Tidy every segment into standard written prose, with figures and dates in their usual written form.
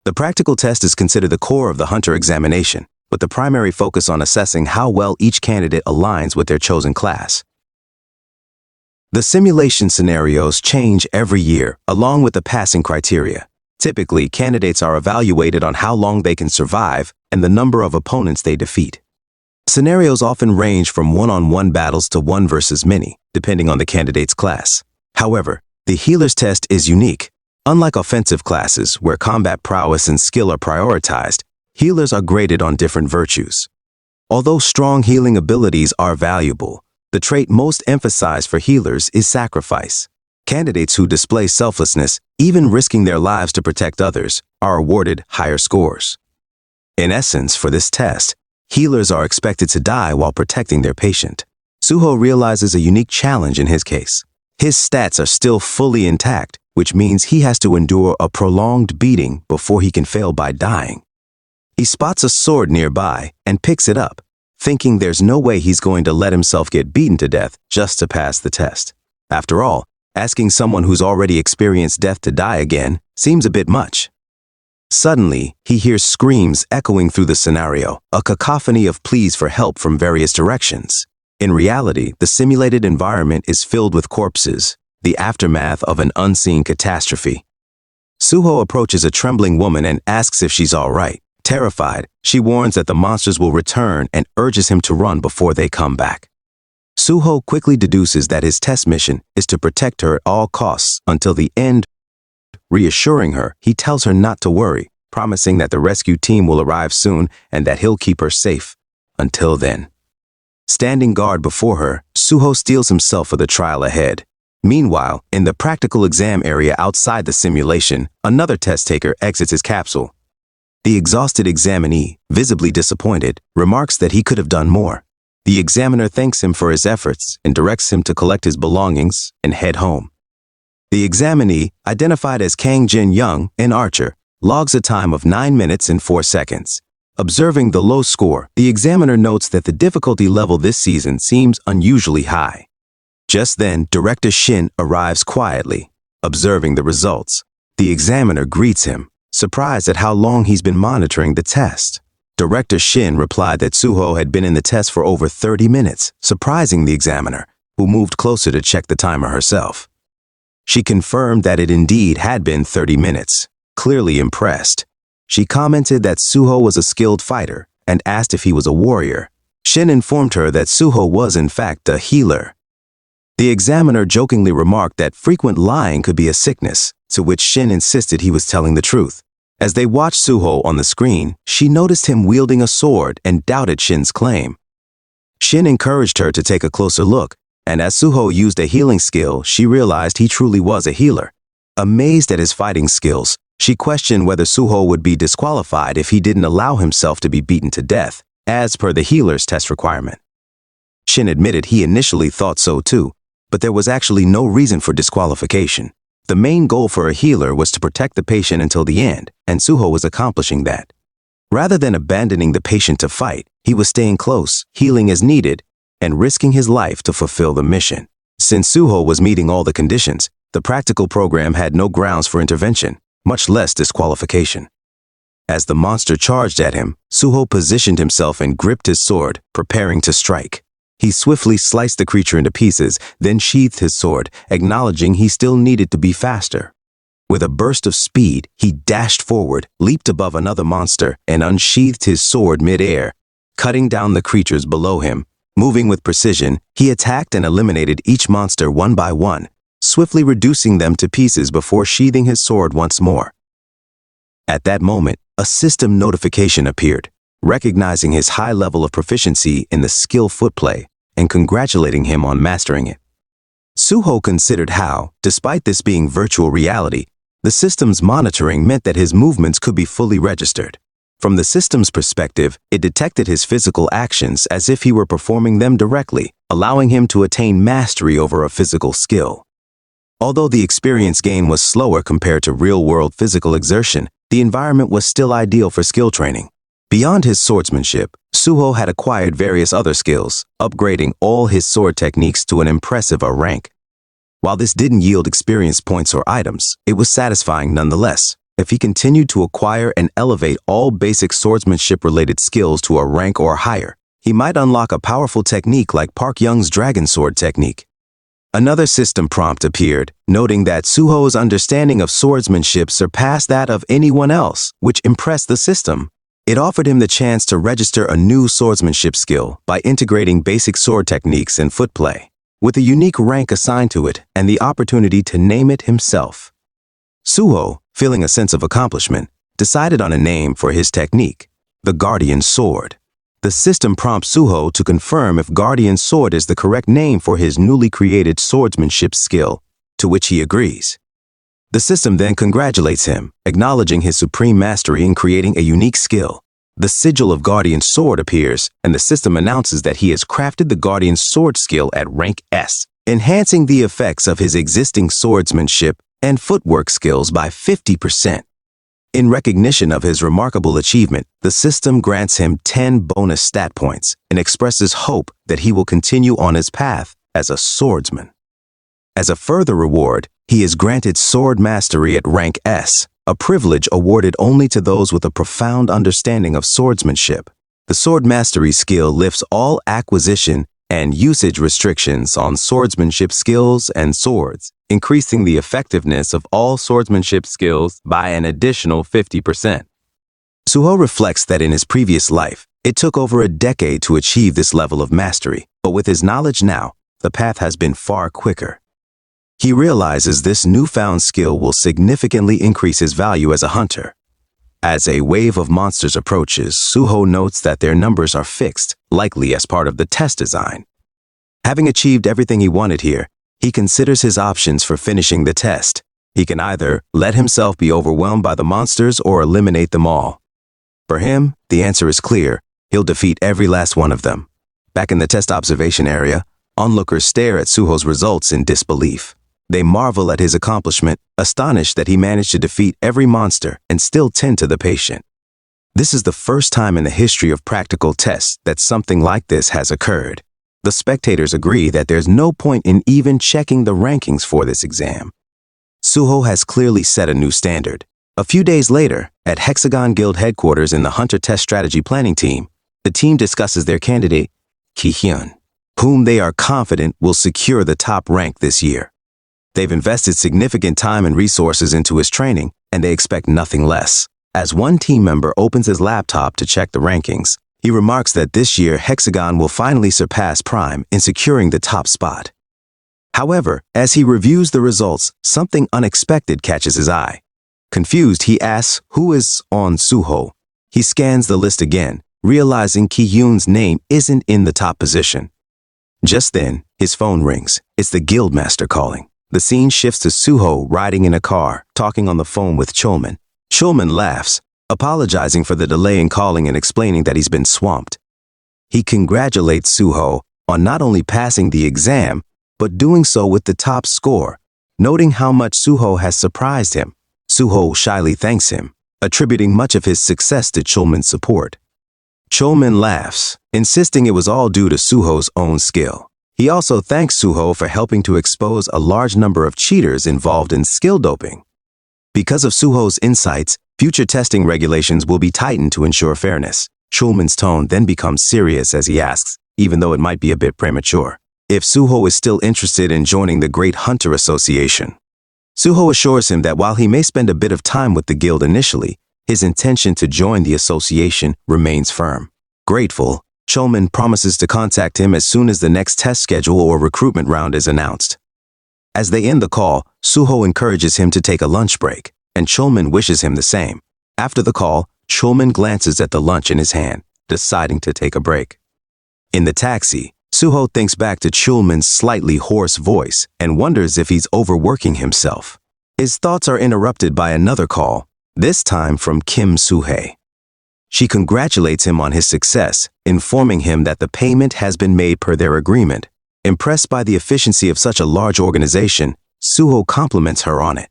The practical test is considered the core of the hunter examination, with the primary focus on assessing how well each candidate aligns with their chosen class. The simulation scenarios change every year, along with the passing criteria. Typically, candidates are evaluated on how long they can survive and the number of opponents they defeat. Scenarios often range from one-on-one battles to one versus many, depending on the candidate's class. However, the healer's test is unique. Unlike offensive classes, where combat prowess and skill are prioritized, healers are graded on different virtues. Although strong healing abilities are valuable, the trait most emphasized for healers is sacrifice. Candidates who display selflessness, even risking their lives to protect others, are awarded higher scores. In essence, for this test, healers are expected to die while protecting their patient. Suho realizes a unique challenge in his case. His stats are still fully intact, which means he has to endure a prolonged beating before he can fail by dying. He spots a sword nearby and picks it up, thinking there's no way he's going to let himself get beaten to death just to pass the test. After all, asking someone who's already experienced death to die again seems a bit much. Suddenly, he hears screams echoing through the scenario, a cacophony of pleas for help from various directions. In reality, the simulated environment is filled with corpses, the aftermath of an unseen catastrophe. Suho approaches a trembling woman and asks if she's all right. Terrified, she warns that the monsters will return and urges him to run before they come back. Suho quickly deduces that his test mission is to protect her at all costs until the end. Reassuring her, he tells her not to worry, promising that the rescue team will arrive soon and that he'll keep her safe. Until then. Standing guard before her, Suho steels himself for the trial ahead. Meanwhile, in the practical exam area outside the simulation, another test taker exits his capsule. The exhausted examinee, visibly disappointed, remarks that he could have done more. The examiner thanks him for his efforts and directs him to collect his belongings and head home. The examinee, identified as Kang Jin Young, an archer, logs a time of 9 minutes and 4 seconds. Observing the low score, the examiner notes that the difficulty level this season seems unusually high. Just then, Director Shin arrives quietly. Observing the results, the examiner greets him, surprised at how long he's been monitoring the test. Director Shin replied that Suho had been in the test for over 30 minutes, surprising the examiner, who moved closer to check the timer herself. She confirmed that it indeed had been 30 minutes, clearly impressed. She commented that Suho was a skilled fighter and asked if he was a warrior. Shin informed her that Suho was in fact a healer. The examiner jokingly remarked that frequent lying could be a sickness, to which Shin insisted he was telling the truth. As they watched Suho on the screen, she noticed him wielding a sword and doubted Shin's claim. Shin encouraged her to take a closer look, and as Suho used a healing skill, she realized he truly was a healer. Amazed at his fighting skills, she questioned whether Suho would be disqualified if he didn't allow himself to be beaten to death, as per the healer's test requirement. Shin admitted he initially thought so too, but there was actually no reason for disqualification. The main goal for a healer was to protect the patient until the end, and Suho was accomplishing that. Rather than abandoning the patient to fight, he was staying close, healing as needed, and risking his life to fulfill the mission. Since Suho was meeting all the conditions, the practical program had no grounds for intervention, much less disqualification. As the monster charged at him, Suho positioned himself and gripped his sword, preparing to strike. He swiftly sliced the creature into pieces, then sheathed his sword, acknowledging he still needed to be faster. With a burst of speed, he dashed forward, leaped above another monster, and unsheathed his sword mid-air, cutting down the creatures below him. Moving with precision, he attacked and eliminated each monster one by one, swiftly reducing them to pieces before sheathing his sword once more. At that moment, a system notification appeared, recognizing his high level of proficiency in the skill footplay and congratulating him on mastering it. Suho considered how, despite this being virtual reality, the system's monitoring meant that his movements could be fully registered. From the system's perspective, it detected his physical actions as if he were performing them directly, allowing him to attain mastery over a physical skill. Although the experience gain was slower compared to real-world physical exertion, the environment was still ideal for skill training. Beyond his swordsmanship, Suho had acquired various other skills, upgrading all his sword techniques to an impressive rank. While this didn't yield experience points or items, it was satisfying nonetheless. if he continued to acquire and elevate all basic swordsmanship-related skills to a rank or higher, he might unlock a powerful technique like Park Young's Dragon Sword technique. Another system prompt appeared, noting that Suho's understanding of swordsmanship surpassed that of anyone else, which impressed the system. It offered him the chance to register a new swordsmanship skill by integrating basic sword techniques and footplay, with a unique rank assigned to it and the opportunity to name it himself. Suho, feeling a sense of accomplishment, decided on a name for his technique, the Guardian Sword. The system prompts Suho to confirm if Guardian Sword is the correct name for his newly created swordsmanship skill, to which he agrees. The system then congratulates him, acknowledging his supreme mastery in creating a unique skill. The sigil of Guardian Sword appears, and the system announces that he has crafted the Guardian Sword skill at rank S, enhancing the effects of his existing swordsmanship and footwork skills by 50%. In recognition of his remarkable achievement, the system grants him 10 bonus stat points and expresses hope that he will continue on his path as a swordsman. As a further reward, he is granted sword mastery at rank S, a privilege awarded only to those with a profound understanding of swordsmanship. The sword mastery skill lifts all acquisition and usage restrictions on swordsmanship skills and swords, increasing the effectiveness of all swordsmanship skills by an additional 50%. Suho reflects that in his previous life, it took over a decade to achieve this level of mastery, but with his knowledge now, the path has been far quicker. He realizes this newfound skill will significantly increase his value as a hunter. As a wave of monsters approaches, Suho notes that their numbers are fixed, likely as part of the test design. Having achieved everything he wanted here, he considers his options for finishing the test. He can either let himself be overwhelmed by the monsters or eliminate them all. For him, the answer is clear. He'll defeat every last one of them. Back in the test observation area, onlookers stare at Suho's results in disbelief. They marvel at his accomplishment, astonished that he managed to defeat every monster and still tend to the patient. This is the first time in the history of practical tests that something like this has occurred. The spectators agree that there's no point in even checking the rankings for this exam. Suho has clearly set a new standard. A few days later, at Hexagon Guild headquarters in the Hunter Test Strategy Planning Team, the team discusses their candidate, Ki-hyun, whom they are confident will secure the top rank this year. They've invested significant time and resources into his training, and they expect nothing less. As one team member opens his laptop to check the rankings, he remarks that this year Hexagon will finally surpass Prime in securing the top spot. However, as he reviews the results, something unexpected catches his eye. Confused, he asks who is on Suho. He scans the list again, realizing Ki-hyun's name isn't in the top position. Just then, his phone rings. It's the guildmaster calling. The scene shifts to Suho riding in a car, talking on the phone with Chulman. Chulman laughs, apologizing for the delay in calling and explaining that he's been swamped. He congratulates Suho on not only passing the exam, but doing so with the top score, noting how much Suho has surprised him. Suho shyly thanks him, attributing much of his success to Chulman's support. Chulman laughs, insisting it was all due to Suho's own skill. He also thanks Suho for helping to expose a large number of cheaters involved in skill doping. Because of Suho's insights, future testing regulations will be tightened to ensure fairness. Chulman's tone then becomes serious as he asks, even though it might be a bit premature, if Suho is still interested in joining the Great Hunter Association. Suho assures him that while he may spend a bit of time with the guild initially, his intention to join the association remains firm. Grateful, Chulman promises to contact him as soon as the next test schedule or recruitment round is announced. As they end the call, Suho encourages him to take a lunch break, and Chulman wishes him the same. After the call, Chulman glances at the lunch in his hand, deciding to take a break. In the taxi, Suho thinks back to Chulman's slightly hoarse voice and wonders if he's overworking himself. His thoughts are interrupted by another call, this time from Kim Soo-hae. She congratulates him on his success, informing him that the payment has been made per their agreement. Impressed by the efficiency of such a large organization, Suho compliments her on it.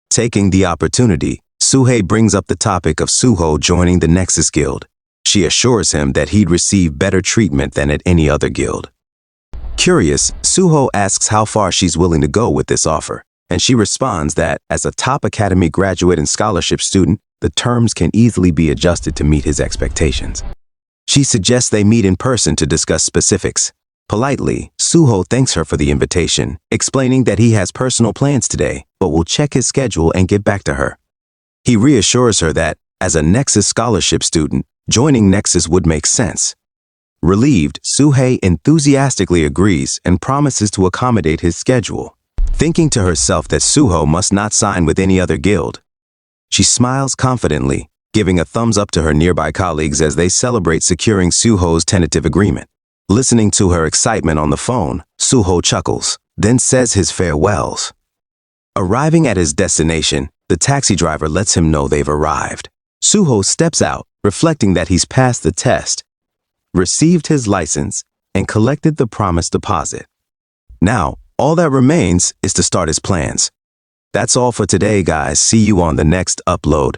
Taking the opportunity, Soo-hae brings up the topic of Suho joining the Nexus Guild. She assures him that he'd receive better treatment than at any other guild. Curious, Suho asks how far she's willing to go with this offer. and she responds that, as a top academy graduate and scholarship student, the terms can easily be adjusted to meet his expectations. She suggests they meet in person to discuss specifics. Politely, Suho thanks her for the invitation, explaining that he has personal plans today, but will check his schedule and get back to her. He reassures her that, as a Nexus scholarship student, joining Nexus would make sense. Relieved, Suhei enthusiastically agrees and promises to accommodate his schedule, thinking to herself that Suho must not sign with any other guild. She smiles confidently, giving a thumbs up to her nearby colleagues as they celebrate securing Suho's tentative agreement. Listening to her excitement on the phone, Suho chuckles, then says his farewells. Arriving at his destination, the taxi driver lets him know they've arrived. Suho steps out, reflecting that he's passed the test, received his license, and collected the promised deposit. Now, all that remains is to start his plans. That's all for today, guys. See you on the next upload.